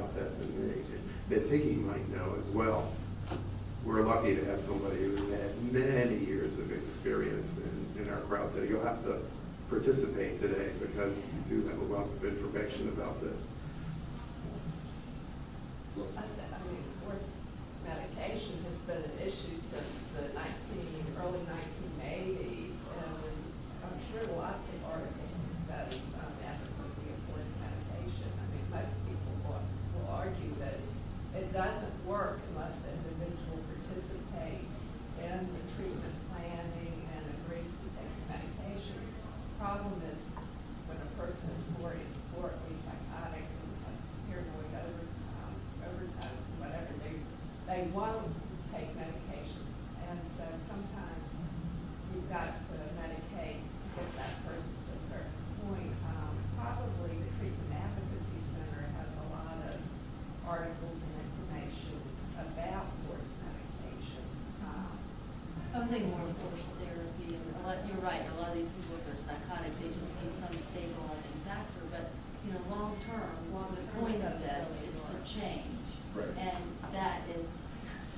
about that than me. Ms. Hickey might know as well. We're lucky to have somebody who's had many years of experience in our crowd today. You'll have to participate today because you do have a wealth of information about this. I mean, of course, medication has been an issue since the early 1980s, and I'm sure lots of articles and studies on the efficacy of forced medication. I mean, most people will argue that it doesn't work unless the individual participates in the treatment planning and agrees to take the medication. The problem is when a person is euphorically psychotic and has paranoid overtones and whatever, they won't take medication. And so sometimes you've got to medicate to get that person to a certain point. Probably the Treatment Advocacy Center has a lot of articles and information about forced medication. I'm thinking more forced therapy. And you're right, a lot of these people, if they're psychotic, they just need some stabilizing factor. But, you know, long term, the point of this is to change. Right. And that is...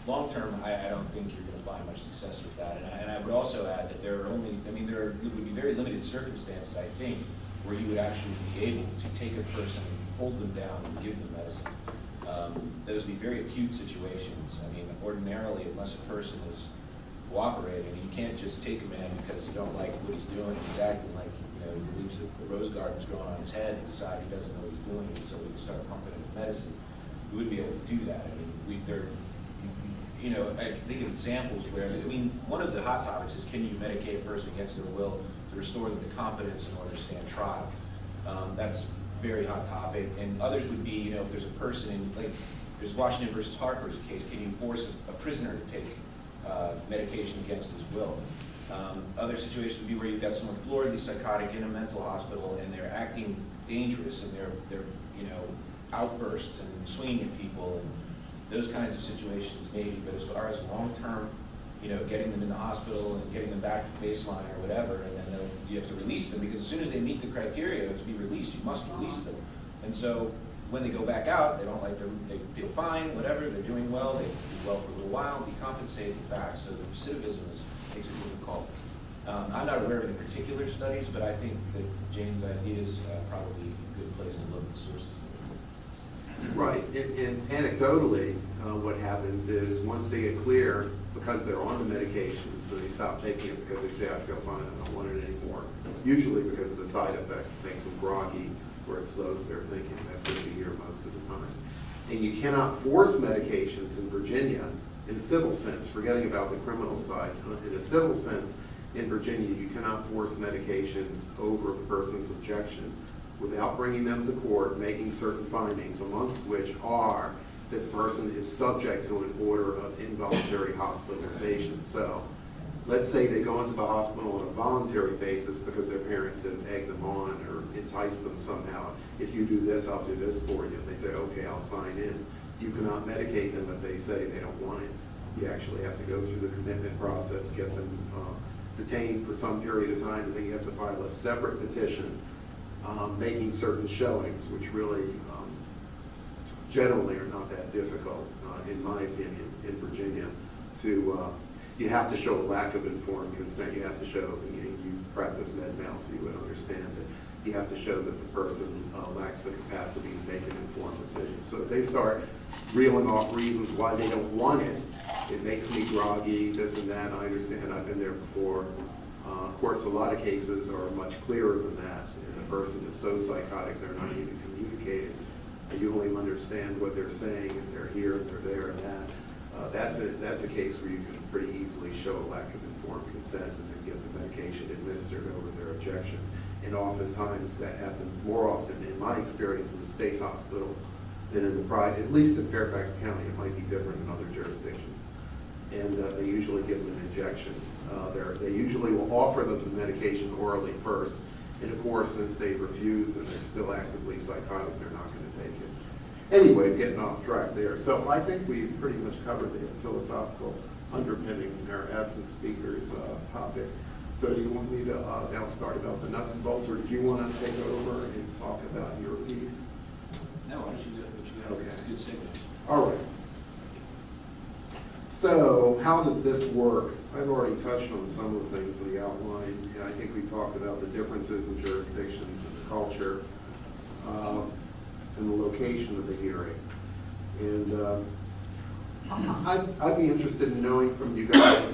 Long term, I don't think you're going to find much success with that. And I would also add that there would be very limited circumstances, I think, where you would actually be able to take a person, hold them down, and give them medicine. Those would be very acute situations. I mean, ordinarily, unless a person is cooperating, you can't just take a man because you don't like what he's doing. He's acting like, you know, he believes that the rose garden's growing on his head and decide he doesn't know what he's doing, and so we can start pumping him with medicine. We wouldn't be able to do that. I mean, I think of examples where, I mean, one of the hot topics is, can you medicate a person against their will to restore them to competence in order to stand trial? That's a very hot topic. And others would be, you know, if there's a person, like there's Washington versus Harper's case, can you force a prisoner to take medication against his will? Other situations would be where you've got someone floridly psychotic in a mental hospital and they're acting dangerous and they're you know, outbursts and swinging at people and those kinds of situations maybe. But as far as long-term, you know, getting them in the hospital and getting them back to baseline or whatever, and then you have to release them because as soon as they meet the criteria to be released, you must release them. And so when they go back out, they don't like them, they feel fine, whatever, they're doing well, they do well for a little while, decompensate back. So the recidivism makes it difficult. I'm not aware of any particular studies, but I think that Jane's idea is probably a good place to look at sources. Right, and anecdotally, what happens is once they get clear, because they're on the medications, so they stop taking it because they say, I feel fine, I don't want it anymore. Usually because of the side effects, it makes them groggy, where it slows their thinking. That's what you hear most of the time. And you cannot force medications in Virginia in a civil sense, forgetting about the criminal side. In a civil sense, in Virginia, you cannot force medications over a person's objection without bringing them to court, making certain findings, amongst which are that the person is subject to an order of involuntary hospitalization. So let's say they go into the hospital on a voluntary basis because their parents have egged them on or enticed them somehow. If you do this, I'll do this for you. And they say, okay, I'll sign in. You cannot medicate them if they say they don't want it. You actually have to go through the commitment process, get them detained for some period of time, and then you have to file a separate petition making certain showings, which really generally are not that difficult, in my opinion, in Virginia. You have to show a lack of informed consent. You have to show, you practice med-mal, so you would understand that you have to show that the person lacks the capacity to make an informed decision. So if they start reeling off reasons why they don't want it, it makes me groggy, this and that, I understand, I've been there before. Of course, a lot of cases are much clearer than that. And the person is so psychotic they're not even communicating. You only understand what they're saying, and they're here, and they're there, and that. That's a case where you can pretty easily show a lack of informed consent and then get the medication administered over their objection. And oftentimes that happens more often, in my experience, in the state hospital than in the private. At least in Fairfax County, it might be different in other jurisdictions. And they usually give them an injection. They usually will offer them the medication orally first. And of course, since they've refused and they're still actively psychotic, they're not going to take it. Anyway, getting off track there. So I think we've pretty much covered the philosophical underpinnings in our absent speakers topic. So do you want me to now start about the nuts and bolts, or do you want to take over and talk about your piece? No, why don't you do what you got? Okay. It's a good signal. All right. So how does this work? I've already touched on some of the things in the outline. Yeah, I think we talked about the differences in jurisdictions and the culture and the location of the hearing. And I'd be interested in knowing from you guys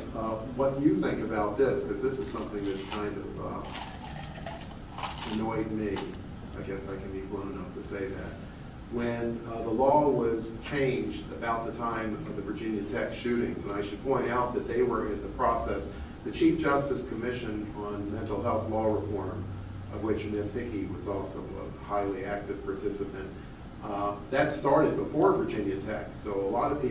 what you think about this, because this is something that's kind of annoyed me. I guess I can be blown enough to say that. When the law was changed about the time of the Virginia Tech shootings, and I should point out that they were in the process, the Chief Justice Commission on Mental Health Law Reform, of which Ms. Hickey was also a highly active participant, that started before Virginia Tech. So a lot of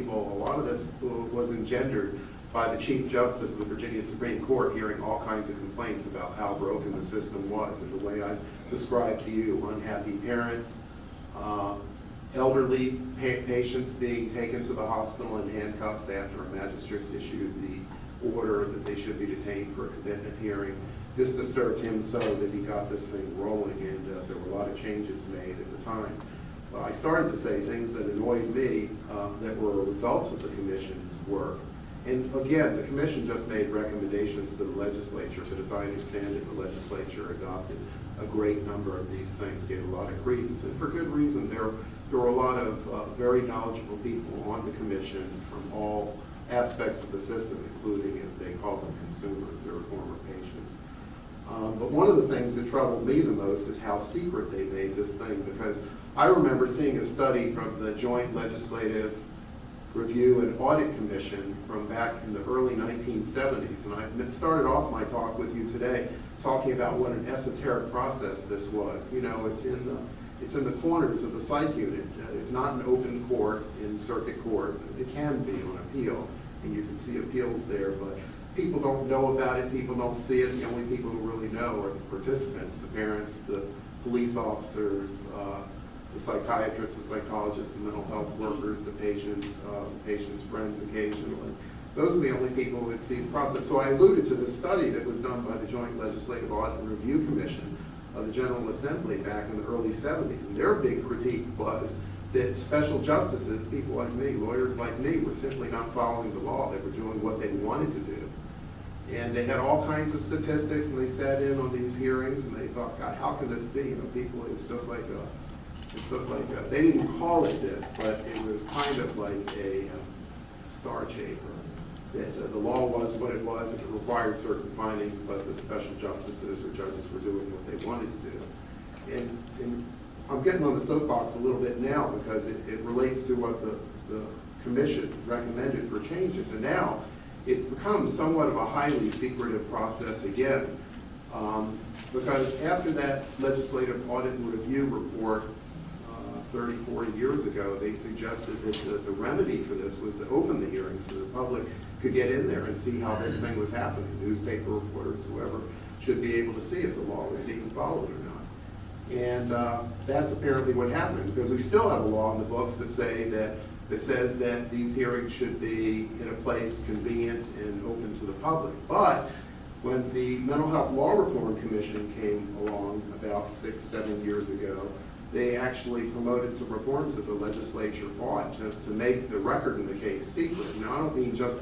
this was engendered by the Chief Justice of the Virginia Supreme Court hearing all kinds of complaints about how broken the system was, and the way I described to you, unhappy parents, elderly patients being taken to the hospital in handcuffs after a magistrate's issued the order that they should be detained for a commitment hearing. This disturbed him so that he got this thing rolling, and there were a lot of changes made at the time. I started to say things that annoyed me that were results of the Commission's work. And again, the Commission just made recommendations to the legislature, but as I understand it, the legislature adopted a great number of these things, gave a lot of credence, and for good reason. There were a lot of very knowledgeable people on the Commission from all aspects of the system, including, as they call them, consumers or former patients. But one of the things that troubled me the most is how secret they made this thing, because I remember seeing a study from the Joint Legislative Review and Audit Commission from back in the early 1970s, and I started off my talk with you today talking about what an esoteric process this was. You know, it's in the corners of the psych unit. It's not an open court in circuit court. It can be on appeal, and you can see appeals there, but people don't know about it. People don't see it. The only people who really know are the participants, the parents, the police officers, the psychiatrists, the psychologists, the mental health workers, the patients' friends occasionally. Those are the only people who would see the process. So I alluded to the study that was done by the Joint Legislative Audit and Review Commission of the General Assembly back in the early 70s. And their big critique was that special justices, people like me, lawyers like me, were simply not following the law. They were doing what they wanted to do. And they had all kinds of statistics, and they sat in on these hearings, and they thought, God, how can this be? You know, people, it's just like they didn't call it this, but it was kind of like a star chamber. That the law was what it was, and it required certain findings, but the special justices or judges were doing what they wanted to do. And I'm getting on the soapbox a little bit now because it relates to what the Commission recommended for changes. And now it's become somewhat of a highly secretive process again, because after that legislative audit and review report 30, 40 years ago, they suggested that the remedy for this was to open the hearings so the public could get in there and see how this thing was happening. Newspaper reporters, whoever, should be able to see if the law was being followed or not. And that's apparently what happened, because we still have a law in the books that says that these hearings should be in a place convenient and open to the public. But when the Mental Health Law Reform Commission came along about 6, 7 years ago, they actually promoted some reforms that the legislature fought to make the record in the case secret. Now, I don't mean just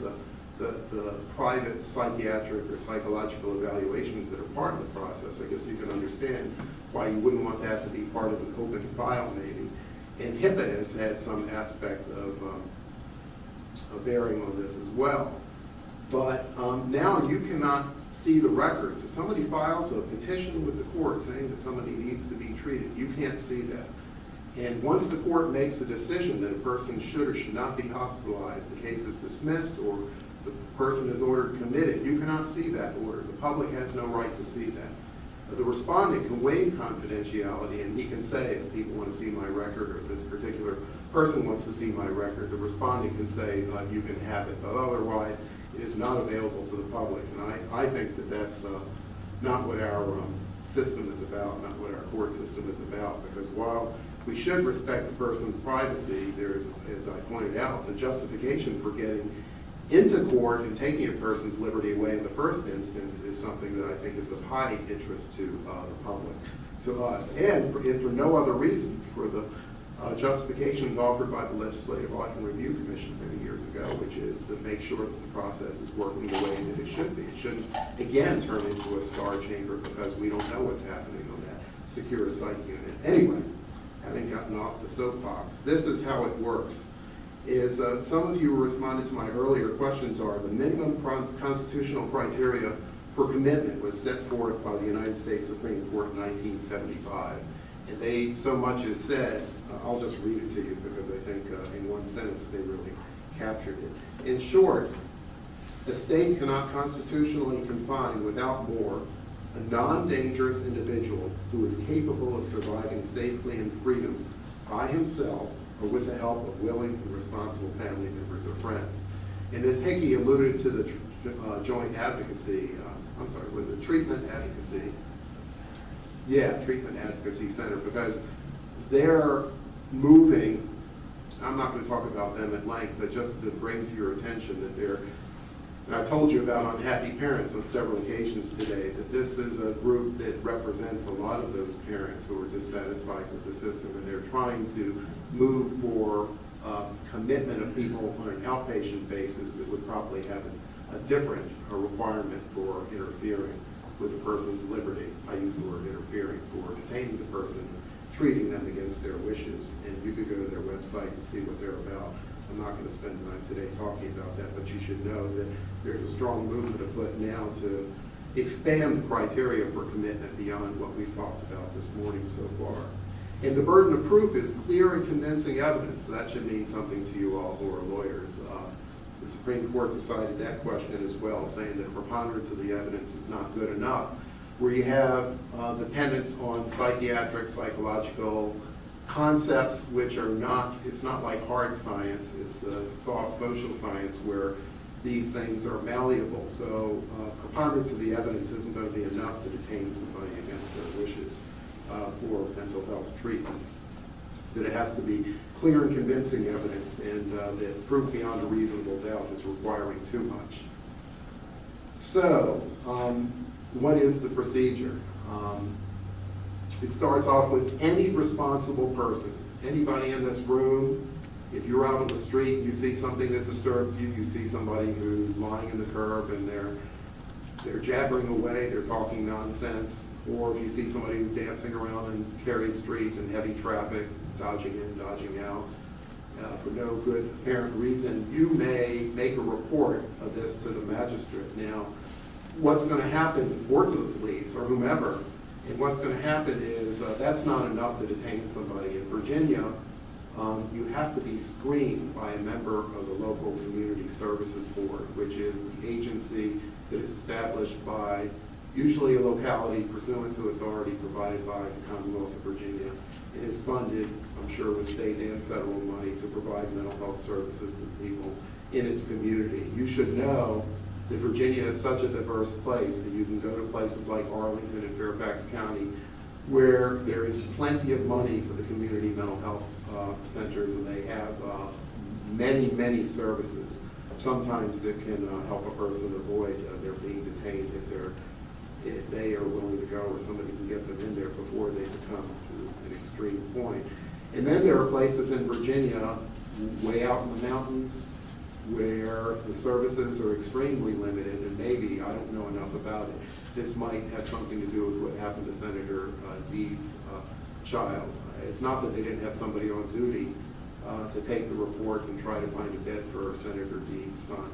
the private psychiatric or psychological evaluations that are part of the process. I guess you can understand why you wouldn't want that to be part of an open file, maybe. And HIPAA has had some aspect of bearing on this as well. But now you cannot see the records. If somebody files a petition with the court saying that somebody needs to be treated, you can't see that. And once the court makes a decision that a person should or should not be hospitalized, the case is dismissed or the person is ordered committed, you cannot see that order. The public has no right to see that. The respondent can waive confidentiality, and he can say, if people want to see my record, or if this particular person wants to see my record, the respondent can say, you can have it, but otherwise it is not available to the public. And I think that that's not what our system is about, not what our court system is about, because while we should respect the person's privacy, there is, as I pointed out, the justification for getting into court and taking a person's liberty away in the first instance is something that I think is of high interest to the public, to us, and if for no other reason, for the justifications offered by the Legislative Audit and Review Commission many years ago, which is to make sure that the process is working the way that it should be. It shouldn't, again, turn into a star chamber because we don't know what's happening on that secure site unit. Anyway, having gotten off the soapbox, this is how it works. Some of you responded to my earlier questions are the minimum constitutional criteria for commitment was set forth by the United States Supreme Court in 1975. And they, so much is said, I'll just read it to you because I think in one sentence they really captured it. In short, a state cannot constitutionally confine without more a non-dangerous individual who is capable of surviving safely in freedom by himself or with the help of willing and responsible family members or friends. And Ms. Hickey alluded to the joint advocacy, was it treatment advocacy? Yeah, Treatment Advocacy Center, because they're moving, I'm not going to talk about them at length, but just to bring to your attention that they're, and I told you about unhappy parents on several occasions today, that this is a group that represents a lot of those parents who are dissatisfied with the system, and they're trying to move for commitment of people on an outpatient basis that would probably have a different requirement for interfering with a person's liberty. I use the word interfering for detaining the person, treating them against their wishes. And you could go to their website and see what they're about. I'm not going to spend time today talking about that, but you should know that there's a strong movement afoot now to expand the criteria for commitment beyond what we've talked about this morning so far. And the burden of proof is clear and convincing evidence. So that should mean something to you all who are lawyers. The Supreme Court decided that question as well, saying that preponderance of the evidence is not good enough. Where you have dependence on psychiatric, psychological concepts, which are not, it's not like hard science, it's the soft social science where these things are malleable. So preponderance of the evidence isn't going to be enough to detain somebody against their wishes for mental health treatment. That it has to be clear and convincing evidence, and that proof beyond a reasonable doubt is requiring too much. So, what is the procedure? It starts off with any responsible person. Anybody in this room, if you're out on the street and you see something that disturbs you, you see somebody who's lying in the curb and they're jabbering away, they're talking nonsense, or if you see somebody who's dancing around in Cary Street in heavy traffic, dodging in, dodging out, for no good apparent reason, you may make a report of this to the magistrate. Now, what's going to happen, or to the police, or whomever, and what's going to happen is that's not enough to detain somebody. In Virginia, you have to be screened by a member of the local community services board, which is the agency that is established by usually a locality pursuant to authority provided by the Commonwealth of Virginia. It is funded, I'm sure, with state and federal money to provide mental health services to people in its community. You should know that Virginia is such a diverse place that you can go to places like Arlington and Fairfax County where there is plenty of money for the community mental health centers, and they have many, many services, sometimes that can help a person avoid their being detained if they are willing to go, or somebody can get them in there before they become to an extreme point. And then there are places in Virginia, way out in the mountains, where the services are extremely limited, and maybe, I don't know enough about it, this might have something to do with what happened to Senator Deed's child. It's not that they didn't have somebody on duty to take the report and try to find a bed for Senator Deed's son.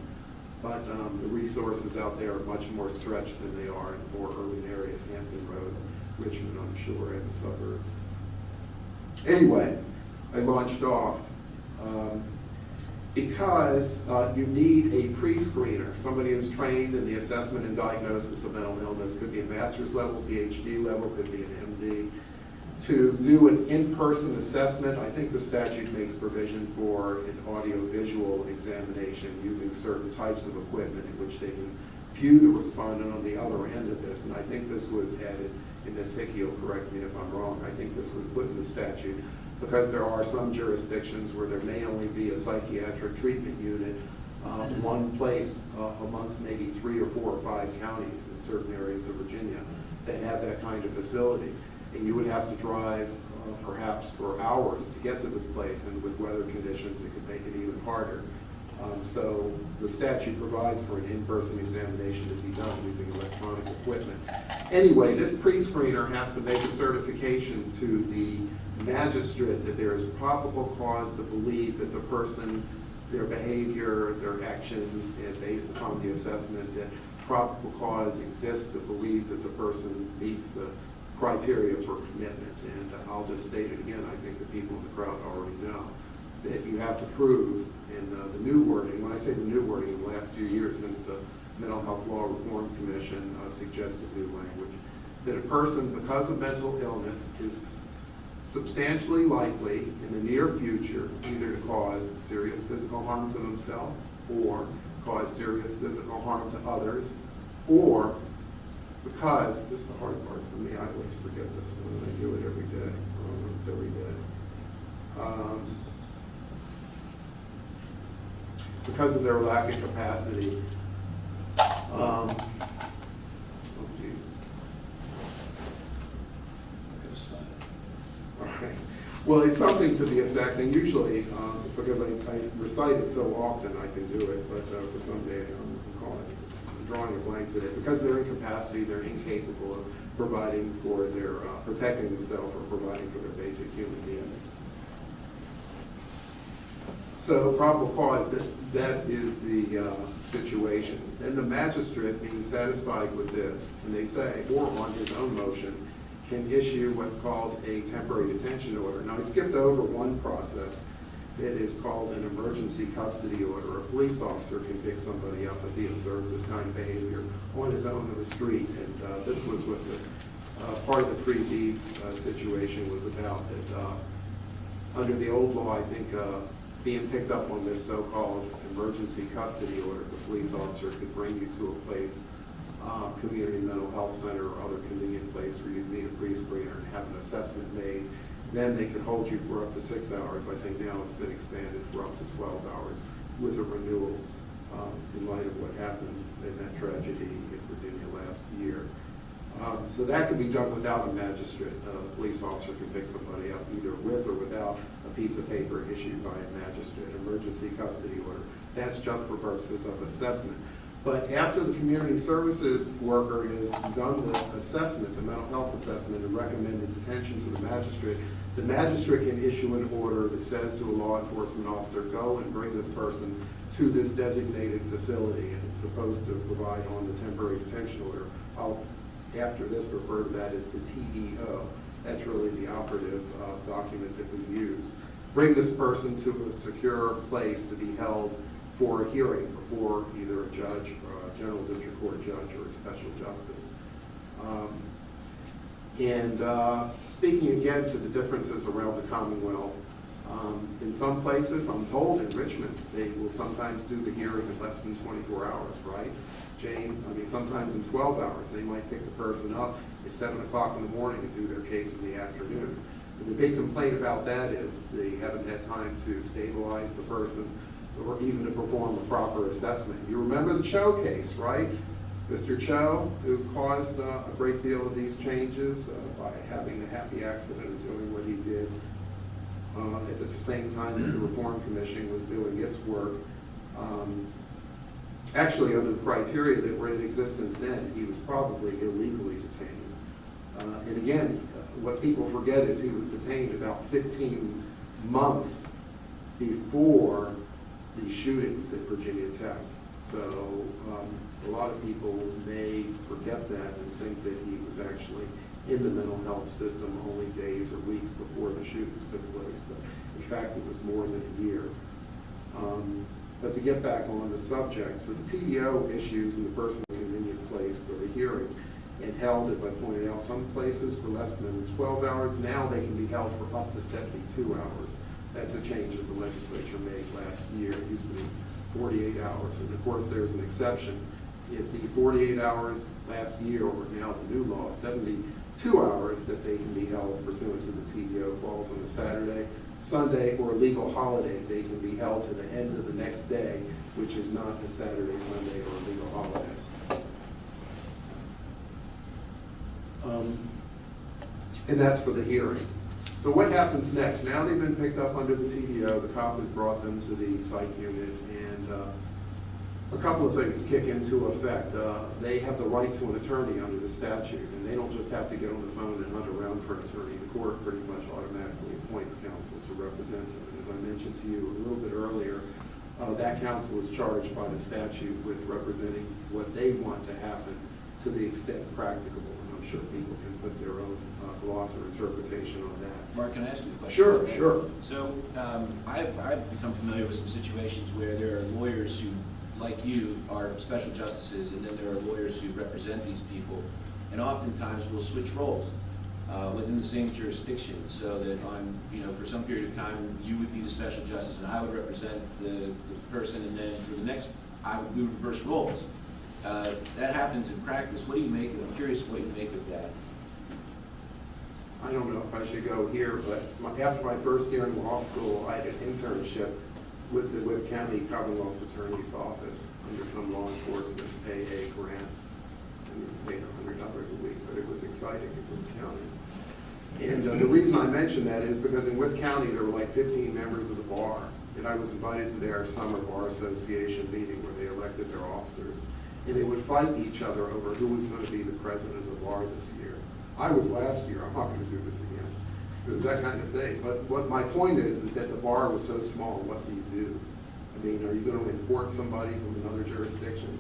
But the resources out there are much more stretched than they are in more urban areas, Hampton Roads, Richmond, I'm sure, and the suburbs. Anyway, I launched off because you need a pre-screener, somebody who's trained in the assessment and diagnosis of mental illness. Could be a master's level, PhD level, could be an MD, to do an in-person assessment. I think the statute makes provision for an audio-visual examination using certain types of equipment in which they can view the respondent on the other end of this. And I think this was added, and Ms. Hickey will correct me if I'm wrong, I think this was put in the statute because there are some jurisdictions where there may only be a psychiatric treatment unit in one place amongst maybe 3 or 4 or 5 counties in certain areas of Virginia that have that kind of facility. And you would have to drive perhaps for hours to get to this place, and with weather conditions, it could make it even harder. So the statute provides for an in-person examination to be done using electronic equipment. Anyway, this pre-screener has to make a certification to the magistrate that there is probable cause to believe that the person, their behavior, their actions, and based upon the assessment, that probable cause exists to believe that the person meets the criteria for commitment. And I'll just state it again, I think the people in the crowd already know, that you have to prove in the new wording, when I say the new wording, in the last few years since the Mental Health Law Reform Commission suggested new language, that a person, because of mental illness, is substantially likely in the near future either to cause serious physical harm to themselves or cause serious physical harm to others, or because, this is the hard part for me, I always forget this one, I do it every day, almost every day. Because of their lack of capacity. Oh, geez. All right. Well, it's something to the effect, and usually, because I recite it so often, I can do it, but for some day, I'm drawing a blank today. Because they're incapacity, they're incapable of providing for their, protecting themselves or providing for their basic human needs. So probable cause, that is the situation. And the magistrate, being satisfied with this, and they say, or on his own motion, can issue what's called a temporary detention order. Now, I skipped over one process that is called an emergency custody order. A police officer can pick somebody up if he observes this kind of behavior on his own in the street. And this was what the part of the pre-deeds situation was about. That under the old law, I think, being picked up on this so-called emergency custody order, the police officer could bring you to a place, community mental health center or other convenient place where you'd meet a pre-screener and have an assessment made. Then they could hold you for up to 6 hours. I think now it's been expanded for up to 12 hours with a renewal in light of what happened in that tragedy in Virginia last year. So that could be done without a magistrate. The police officer can pick somebody up either with or without a piece of paper issued by a magistrate. Emergency custody order. That's just for purposes of assessment. But after the community services worker has done the assessment, the mental health assessment, and recommended detention to the magistrate can issue an order that says to a law enforcement officer, go and bring this person to this designated facility, and it's supposed to provide on the temporary detention order. I'll, after this, refer to that as the TEO. That's really the operative document that we use. Bring this person to a secure place to be held for a hearing before either a judge or a general district court judge or a special justice. Speaking again to the differences around the Commonwealth, in some places, I'm told in Richmond, they will sometimes do the hearing in less than 24 hours, right? Jane, I mean, sometimes in 12 hours. They might pick the person up at 7 o'clock in the morning and do their case in the afternoon. And the big complaint about that is they haven't had time to stabilize the person or even to perform a proper assessment. You remember the Cho case, right? Mr. Cho, who caused a great deal of these changes by having the happy accident of doing what he did at the same time that the Reform Commission was doing its work. Actually, under the criteria that were in existence then, he was probably illegally detained. And again, what people forget is he was detained about 15 months before the shootings at Virginia Tech. So a lot of people may forget that and think that he was actually in the mental health system only days or weeks before the shootings took place. But in fact, it was more than a year. But to get back on the subject, so the TEO issues in the person convenient place for the hearing and held, as I pointed out, some places for less than 12 hours. Now they can be held for up to 72 hours. That's a change that the legislature made last year. It used to be 48 hours. And of course, there's an exception. If the 48 hours last year, or now the new law, 72 hours that they can be held pursuant to the TEO falls on a Saturday, Sunday, or a legal holiday, they can be held to the end of the next day, which is not a Saturday, Sunday, or a legal holiday. And that's for the hearing. So what happens next? Now they've been picked up under the TDO, the cop has brought them to the psych unit, and a couple of things kick into effect. They have the right to an attorney under the statute, and they don't just have to get on the phone and hunt around for an attorney. The court pretty much automatically appoints counsel to represent them. And as I mentioned to you a little bit earlier, that counsel is charged by the statute with representing what they want to happen to the extent practicable. And I'm sure people can put their own gloss or interpretation on that. Mark, can I ask you a question? Sure, sure. So I've become familiar with some situations where there are lawyers who, like you, are special justices, and then there are lawyers who represent these people, and oftentimes we'll switch roles within the same jurisdiction, so that on, for some period of time, you would be the special justice, and I would represent the person, and then for the next, we would reverse roles. That happens in practice. What do you make of it? I'm curious what you make of that. I don't know if I should go here, but after my first year in law school, I had an internship with the Wood County Commonwealth's Attorney's Office under some law enforcement AA grant. And it was paid $100 a week, but it was exciting in Wood County. And the reason I mention that is because in Wood County there were like 15 members of the bar, and I was invited to their summer bar association meeting where they elected their officers, and they would fight each other over who was going to be the president of the bar this year. I was last year. I'm not going to do this again. It was that kind of thing. But what my point is that the bar was so small. What do you do? I mean, are you going to import somebody from another jurisdiction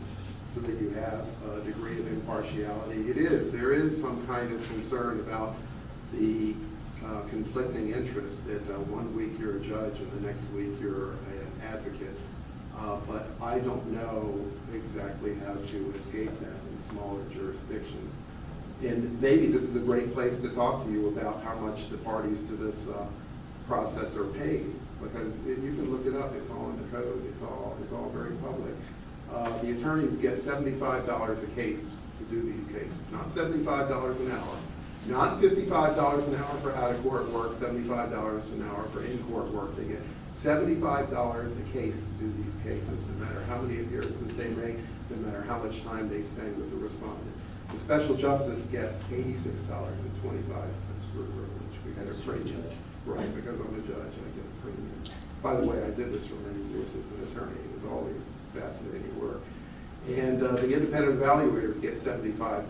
so that you have a degree of impartiality? It is. There is some kind of concern about the conflicting interests that one week you're a judge and the next week you're an advocate. But I don't know exactly how to escape that in smaller jurisdictions. And maybe this is a great place to talk to you about how much the parties to this process are paid, because you can look it up. It's all in the code. It's all very public. The attorneys get $75 a case to do these cases, not $75 an hour, not $55 an hour for out-of-court work, $75 an hour for in-court work. They get $75 a case to do these cases, no matter how many appearances they make, no matter how much time they spend with the respondent. The special justice gets $86.25 for a privilege. We had a premium, right? Because I'm a judge, I get a premium. By the way, I did this for many years as an attorney. It was always fascinating work. And the independent evaluators get $75.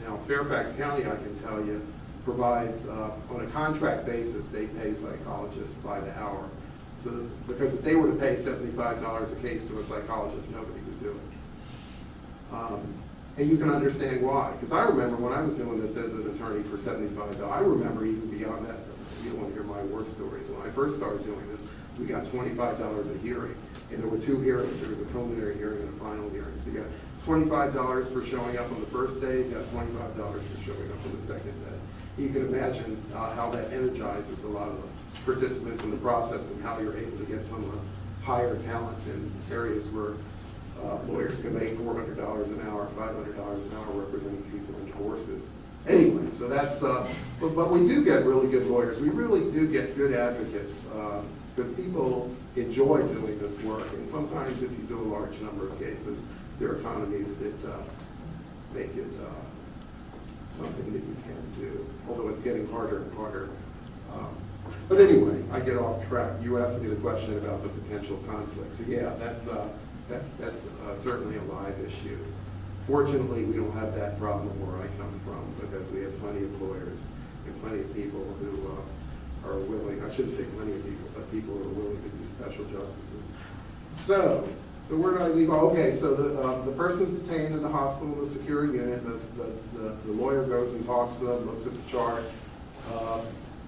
Now, Fairfax County, I can tell you, provides, on a contract basis, they pay psychologists by the hour. So, because if they were to pay $75 a case to a psychologist, nobody would do it. And you can understand why. Because I remember when I was doing this as an attorney for $75, I remember even beyond that, you don't want to hear my war stories. When I first started doing this, we got $25 a hearing. And there were two hearings. There was a preliminary hearing and a final hearing. So you got $25 for showing up on the first day, you got $25 for showing up on the second day. You can imagine how that energizes a lot of the participants in the process and how you're able to get some higher talent in areas where lawyers can make $400 an hour, $500 an hour representing people in divorces. Anyway, so that's, but we do get really good lawyers. We really do get good advocates because people enjoy doing this work. And sometimes if you do a large number of cases, there are economies that make it something that you can do, although it's getting harder and harder. But anyway, I get off track. You asked me the question about the potential conflict. So yeah, that's certainly a live issue. Fortunately, we don't have that problem where I come from because we have plenty of lawyers and plenty of people who are willing, I shouldn't say plenty of people, but people who are willing to be special justices. So where did I leave? Oh, okay, so the person's detained in the hospital in the secure unit. The lawyer goes and talks to them, looks at the chart.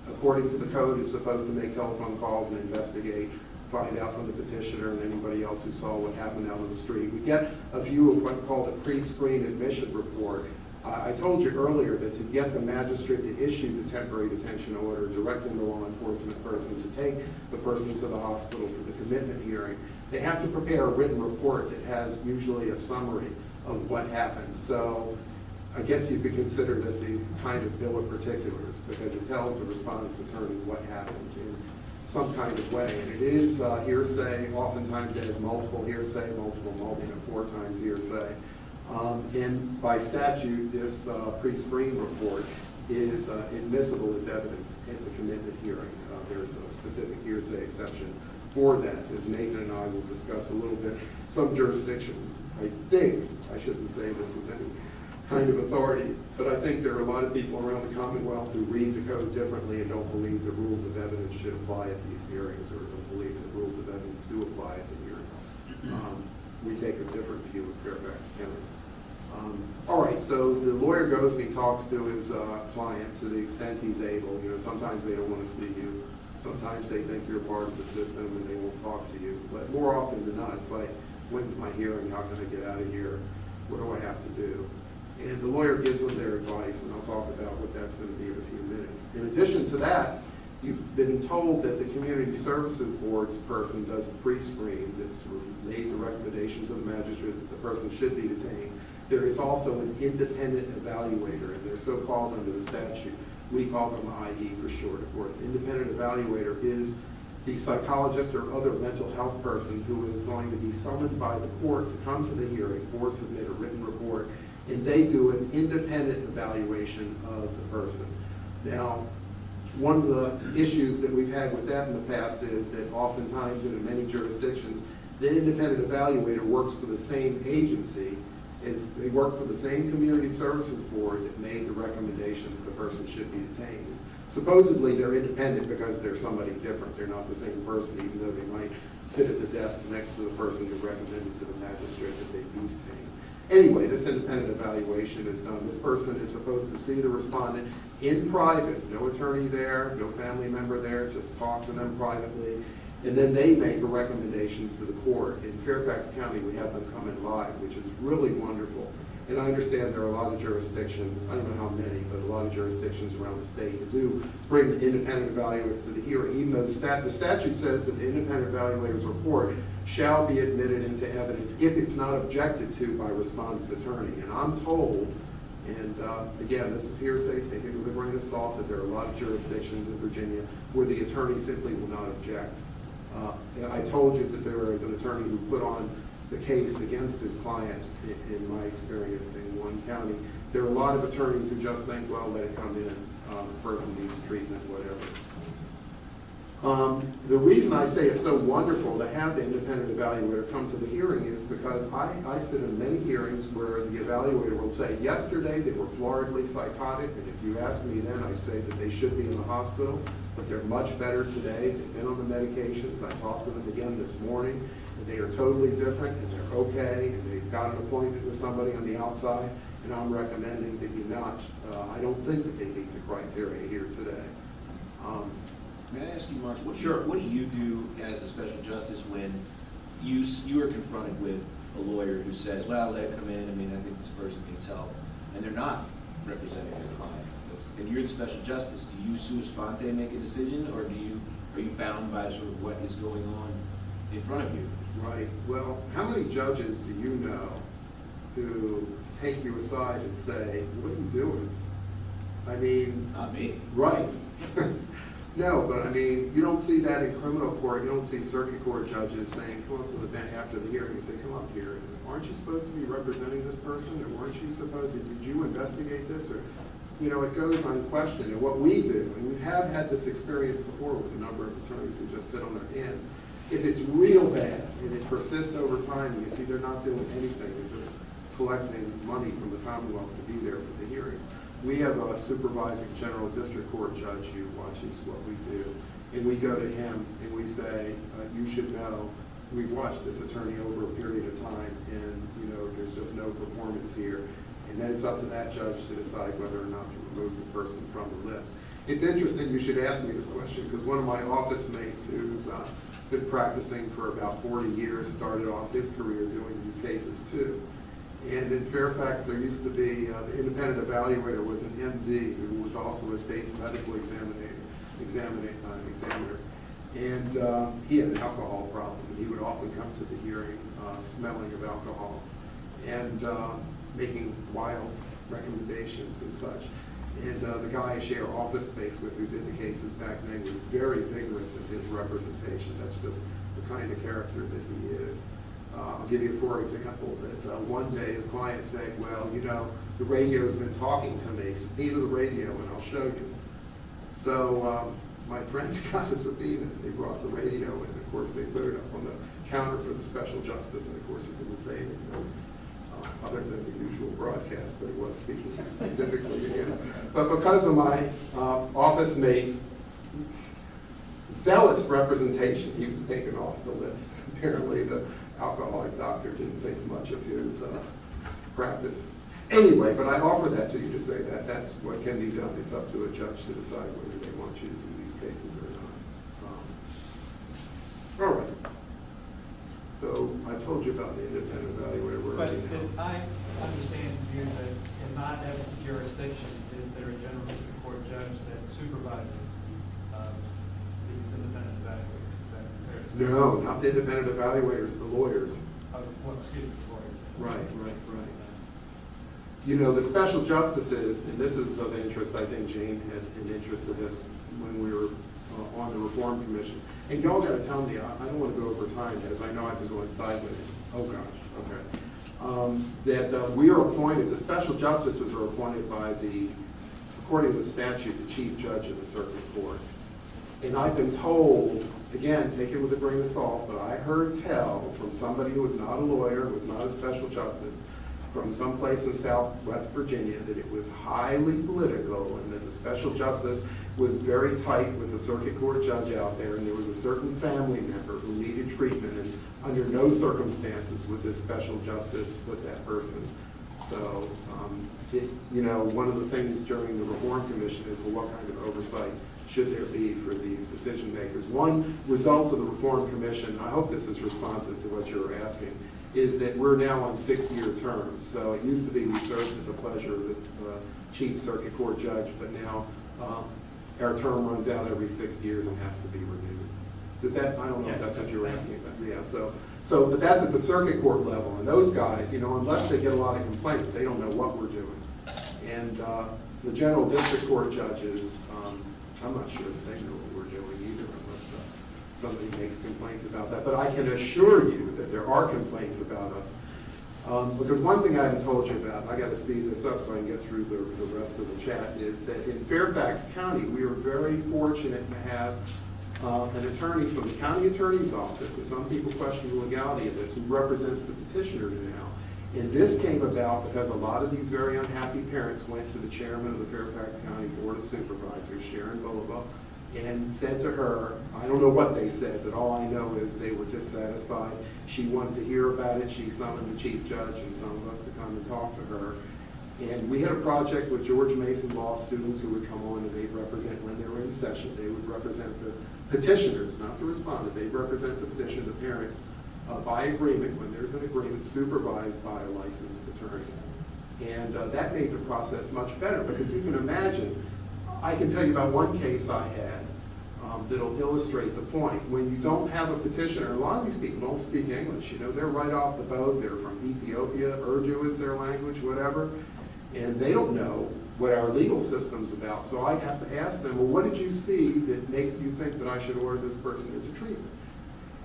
According to the code, is supposed to make telephone calls and investigate, find out from the petitioner and anybody else who saw what happened out on the street. We get a view of what's called a pre-screen admission report. I told you earlier that to get the magistrate to issue the temporary detention order directing the law enforcement person to take the person to the hospital for the commitment hearing, they have to prepare a written report that has usually a summary of what happened. So I guess you could consider this a kind of bill of particulars because it tells the respondent's attorney what happened in some kind of way. And it is hearsay. Oftentimes it has multiple hearsay, multiple, 4 times hearsay. And by statute, this pre-screen report is admissible as evidence at the commitment hearing. There's a specific hearsay exception for that, as Nathan and I will discuss a little bit. Some jurisdictions, I think, I shouldn't say this with any kind of authority, but I think there are a lot of people around the Commonwealth who read the code differently and don't believe the rules of evidence should apply at these hearings, or don't believe the rules of evidence do apply at the hearings. We take a different view of Fairfax County. All right, so the lawyer goes and he talks to his client to the extent he's able. You know, sometimes they don't want to see you. Sometimes they think you're part of the system and they won't talk to you. But more often than not, it's like, when's my hearing? How can I get out of here? What do I have to do? And the lawyer gives them their advice, and I'll talk about what that's going to be in a few minutes. In addition to that, you've been told that the Community Services Board's person does the pre-screen, that's made the recommendation to the magistrate that the person should be detained. There is also an independent evaluator, and they're so called under the statute. We call them IE for short, of course. The independent evaluator is the psychologist or other mental health person who is going to be summoned by the court to come to the hearing or submit a written report, and they do an independent evaluation of the person. Now, one of the issues that we've had with that in the past is that oftentimes in many jurisdictions, the independent evaluator works for the same agency as they work for the same community services board that made the recommendation that the person should be detained. Supposedly they're independent because they're somebody different. They're not the same person, even though they might sit at the desk next to the person who recommended to the magistrate that they be detained. Anyway, this independent evaluation is done. This person is supposed to see the respondent in private, no attorney there, no family member there, just talk to them privately, and then they make a recommendation to the court. In Fairfax County, we have them come in live, which is really wonderful. And I understand there are a lot of jurisdictions, I don't know how many, but a lot of jurisdictions around the state that do bring the independent evaluator to the hearing, even though the statute says that the independent evaluator's report shall be admitted into evidence if it's not objected to by respondent's attorney. And I'm told, and again, this is hearsay, take it with a grain of salt, that there are a lot of jurisdictions in Virginia where the attorney simply will not object. I told you that there is an attorney who put on the case against his client, in my experience in one county. There are a lot of attorneys who just think, well, let it come in, the person needs treatment, whatever. The reason I say it's so wonderful to have the independent evaluator come to the hearing is because I sit in many hearings where the evaluator will say, yesterday they were floridly psychotic, and if you ask me then, I'd say that they should be in the hospital, but they're much better today. They've been on the medications. I talked to them again this morning. They are totally different, and they're okay, and they've got an appointment with somebody on the outside, and I'm recommending that you not. I don't think that they meet the criteria here today. May I ask you, Mark, Sure. What do you do as a special justice when you are confronted with a lawyer who says, well, let it come in, I mean, I think this person needs help, and they're not representing their client? And you're the special justice. Do you sua sponte make a decision, or are you bound by sort of what is going on in front of you? Right. Well, how many judges do you know who take you aside and say, what are you doing? I mean... Not me. Right. No, but I mean, you don't see that in criminal court. You don't see circuit court judges saying, come up to the bench after the hearing and say, come up here. Aren't you supposed to be representing this person? Or weren't you supposed to, did you investigate this? Or, you know, it goes unquestioned. And what we do, and we have had this experience before with a number of attorneys who just sit on their hands, if it's real bad and it persists over time, and you see they're not doing anything, they're just collecting money from the Commonwealth to be there for the hearings. We have a supervising general district court judge who watches what we do, and we go to him and we say, you should know, we've watched this attorney over a period of time, and you know, there's just no performance here. And then it's up to that judge to decide whether or not to remove the person from the list. It's interesting you should ask me this question, because one of my office mates who's been practicing for about 40 years started off his career doing these cases too. And in Fairfax, there used to be, the independent evaluator was an MD who was also a state's medical examiner. And he had an alcohol problem. And he would often come to the hearing smelling of alcohol and making wild recommendations and such. And the guy I share office space with who did the cases back then was very vigorous in his representation. That's just the kind of character that he is. I'll give you, for example, that one day his client said, well, you know, the radio's been talking to me, subpoena the radio and I'll show you. So my friend got a subpoena, they brought the radio and of course they put it up on the counter for the special justice, and of course it didn't say anything other than the usual broadcast, but it was speaking specifically to him. But because of my office mate's zealous representation, he was taken off the list. Apparently the alcoholic doctor didn't think much of his practice. Anyway, but I offer that to you to say that that's what can be done. It's up to a judge to decide whether they want you to do these cases or not. All right. So I told you about the independent evaluator. But did I understand you that in not every jurisdiction is there a general district court judge that supervises these independent evaluators? Is that fair? No, not the independent evaluators, the lawyers. Well, excuse me, lawyers. Right. You know, the special justices, and this is of interest, I think Jane had an interest in this when we were on the Reform Commission. And y'all got to tell me, I don't want to go over time, as I know I've been going sideways. Oh gosh, okay. That we are appointed, the special justices are appointed by the, according to the statute, the chief judge of the circuit court. And I've been told, again, take it with a grain of salt, but I heard tell from somebody who was not a lawyer, was not a special justice, from someplace in Southwest Virginia, that it was highly political and that the special justice was very tight with the circuit court judge out there, and there was a certain family member who needed treatment, and under no circumstances would this special justice put that person. So, you know, one of the things during the Reform Commission is, well, what kind of oversight should there be for these decision makers? One result of the Reform Commission, I hope this is responsive to what you're asking, is that we're now on 6-year terms. So it used to be we served at the pleasure of the chief circuit court judge, but now our term runs out every 6 years and has to be renewed. Does that, I don't know if that's what you're asking about. Yeah, but that's at the circuit court level. And those guys, you know, unless they get a lot of complaints, they don't know what we're doing. And the general district court judges, I'm not sure that they know what we're doing either, unless somebody makes complaints about that. But I can assure you that there are complaints about us. Because one thing I haven't told you about, and I got to speed this up so I can get through the rest of the chat, is that in Fairfax County, we are very fortunate to have an attorney from the county attorney's office, and some people question the legality of this, who represents the petitioners now. And this came about because a lot of these very unhappy parents went to the chairman of the Fairfax County Board of Supervisors, Sharon Bulova, and said to her, I don't know what they said, but all I know is they were dissatisfied. She wanted to hear about it. She summoned the chief judge and some of us to come and talk to her. And we had a project with George Mason law students who would come on and they'd represent, when they were in session, they would represent the petitioners, not the respondent. They'd represent the petitioner, the parents, by agreement, when there's an agreement, supervised by a licensed attorney. And that made the process much better, because you can imagine, I can tell you about one case I had that'll illustrate the point. When you don't have a petitioner, a lot of these people don't speak English, you know, they're right off the boat, they're from Ethiopia, Urdu is their language, whatever, and they don't know what our legal system's about. So I have to ask them, well, what did you see that makes you think that I should order this person into treatment?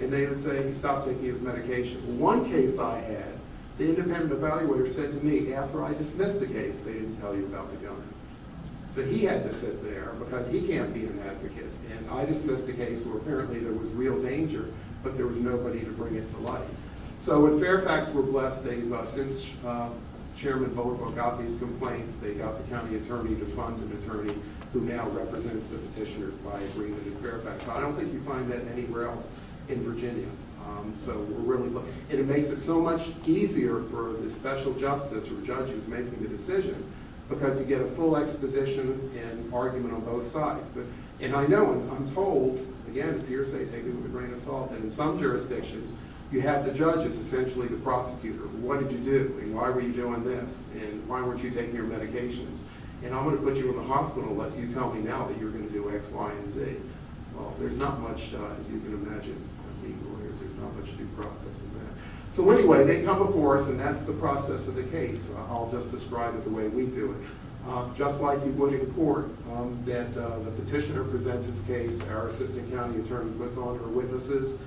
And they would say he stopped taking his medication. One case I had, the independent evaluator said to me, after I dismissed the case, they didn't tell you about the gun. So he had to sit there because he can't be an advocate. And I dismissed a case where apparently there was real danger, but there was nobody to bring it to light. So in Fairfax, we're blessed. They've, since Chairman Bulova got these complaints, they got the county attorney to fund an attorney who now represents the petitioners by agreement in Fairfax. I don't think you find that anywhere else in Virginia. So we're really looking, and it makes it so much easier for the special justice or judge who's making the decision, because you get a full exposition and argument on both sides. And I know, and I'm told, again, it's hearsay, take it with a grain of salt, that in some jurisdictions, you have the judge as essentially the prosecutor. What did you do? And why were you doing this? And why weren't you taking your medications? And I'm going to put you in the hospital unless you tell me now that you're going to do X, Y, and Z. Well, there's not much, as you can imagine, legal lawyers, there's not much due process in that. So anyway, they come before us, and that's the process of the case. I'll just describe it the way we do it. Just like you would in court, that the petitioner presents its case, our assistant county attorney puts on her witnesses,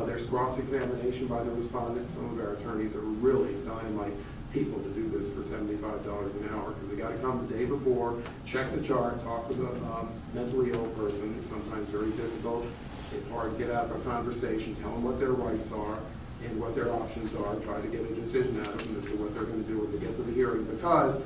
there's cross-examination by the respondent. Some of our attorneys are really dynamite. people to do this for $75 an hour, because they gotta come the day before, check the chart, talk to the mentally ill person, it's sometimes very difficult, it's hard to get out of a conversation, tell them what their rights are and what their options are, try to get a decision out of them as to what they're gonna do when they get to the hearing, because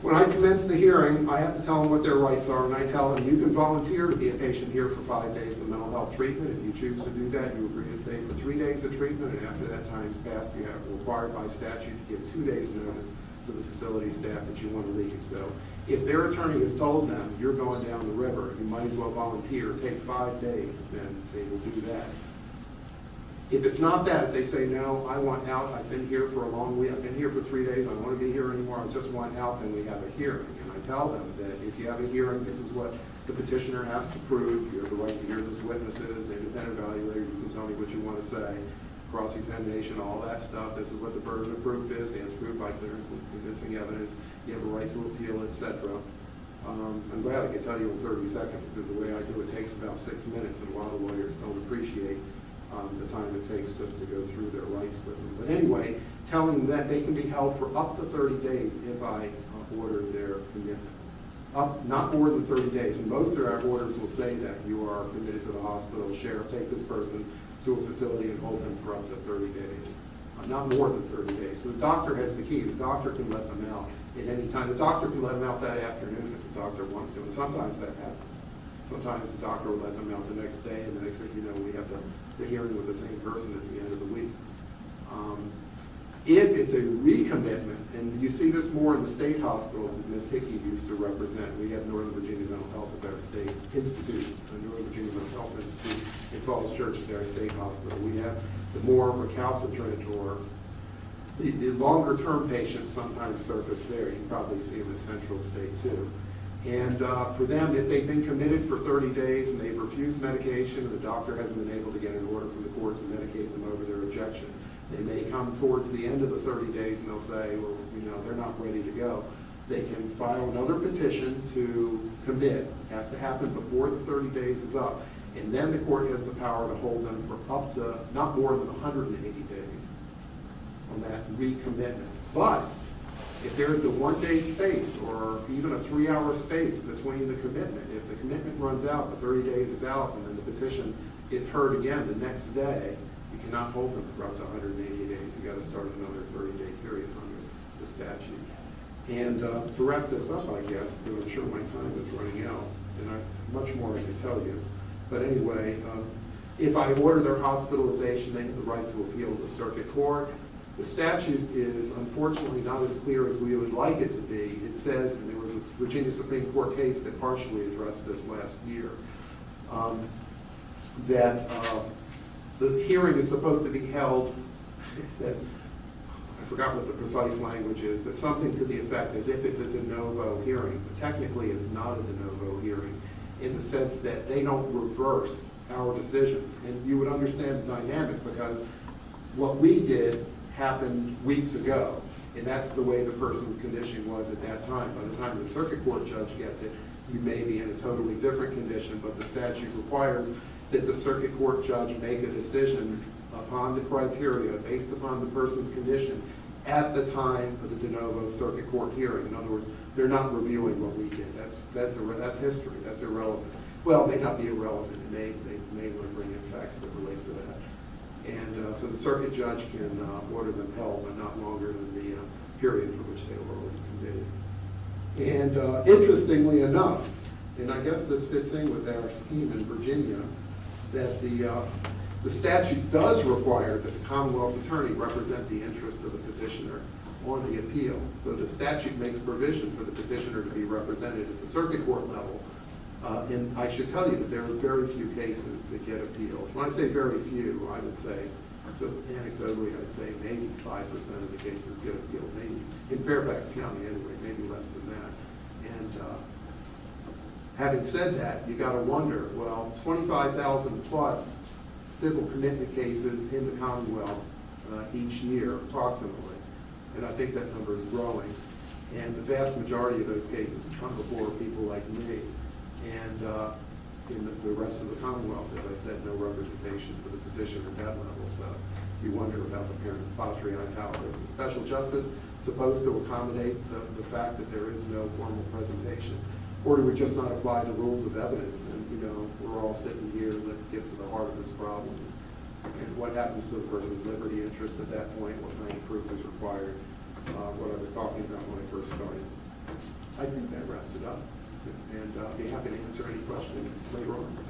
when I commence the hearing, I have to tell them what their rights are, and I tell them, you can volunteer to be a patient here for 5 days of mental health treatment. If you choose to do that, you agree to stay for 3 days of treatment, and after that time's passed, you have required by statute to give 2 days' notice to the facility staff that you want to leave. So if their attorney has told them, you're going down the river, you might as well volunteer, take 5 days, then they will do that. If it's not that, if they say, no, I want out, I've been here for a long week, I've been here for 3 days, I don't want to be here anymore, I just want out, then we have a hearing. And I tell them that if you have a hearing, this is what the petitioner has to prove, you have the right to hear those witnesses, the independent evaluator, you can tell me what you want to say, cross-examination, all that stuff, this is what the burden of proof is, they have to prove by clear and convincing evidence, you have a right to appeal, etc. I'm glad I can tell you in 30 seconds, because the way I do it takes about 6 minutes, and a lot of lawyers don't appreciate the time it takes just to go through their rights with them. But anyway, telling them that they can be held for up to 30 days if I order their commitment. Not more than 30 days. And most of our orders will say that you are committed to the hospital. Sheriff, take this person to a facility and hold them for up to 30 days. Not more than 30 days. So the doctor has the key. The doctor can let them out at any time. The doctor can let them out that afternoon if the doctor wants to. And sometimes that happens. Sometimes the doctor will let them out the next day, and the next thing you know, we have the hearing with the same person at the end of the week. If it's a recommitment, and you see this more in the state hospitals that Ms. Hickey used to represent, we have Northern Virginia Mental Health as our state institute, Northern Virginia Mental Health Institute in Falls Church is our state hospital. We have the more recalcitrant or the longer-term patients sometimes surface there. You can probably see them at Central State too. And for them, if they've been committed for 30 days and they've refused medication and the doctor hasn't been able to get an order from the court to medicate them over their objection, they may come towards the end of the 30 days and they'll say, well, you know, they're not ready to go. They can file another petition to commit. It has to happen before the 30 days is up. And then the court has the power to hold them for up to not more than 180 days on that recommitment. But if there is a 1-day space or even a 3-hour space between the commitment, if the commitment runs out, the 30 days is out, and then the petition is heard again the next day, you cannot hold them for up to 180 days. You got to start another 30-day period under the statute. And to wrap this up, I guess, because I'm sure my time is running out, and much more I can tell you. But anyway, if I order their hospitalization, they have the right to appeal to the circuit court. The statute is unfortunately not as clear as we would like it to be. It says, and there was a Virginia Supreme Court case that partially addressed this last year, that the hearing is supposed to be held, it says, I forgot what the precise language is, but something to the effect as if it's a de novo hearing. But technically it's not a de novo hearing in the sense that they don't reverse our decision. And you would understand the dynamic because what we did happened weeks ago, and that's the way the person's condition was at that time. By the time the circuit court judge gets it, you may be in a totally different condition, but the statute requires that the circuit court judge make a decision upon the criteria based upon the person's condition at the time of the de novo circuit court hearing. In other words, they're not reviewing what we did. That's history. That's irrelevant. Well, it may not be irrelevant. They may want to bring in facts that relate to that. And so the circuit judge can order them held, but not longer than the period for which they were already committed. And interestingly enough, and I guess this fits in with our scheme in Virginia, that the statute does require that the Commonwealth's attorney represent the interest of the petitioner on the appeal. So the statute makes provision for the petitioner to be represented at the circuit court level. And I should tell you that there are very few cases that get appealed. When I say very few, I would say, just anecdotally, I'd say maybe 5% of the cases get appealed. Maybe in Fairfax County anyway, maybe less than that. And having said that, you got to wonder, well, 25,000 plus civil commitment cases in the Commonwealth each year, approximately. And I think that number is growing. And the vast majority of those cases come before people like me. And in the rest of the Commonwealth, as I said, no representation for the petitioner at that level. So you wonder about the parents patriae, how is the special justice supposed to accommodate the fact that there is no formal presentation? Or do we just not apply the rules of evidence and, we're all sitting here, let's get to the heart of this problem? And what happens to the person's liberty interest at that point? What kind of proof is required? What I was talking about when I first started. I think that wraps it up. And I'll be happy to answer any questions later on.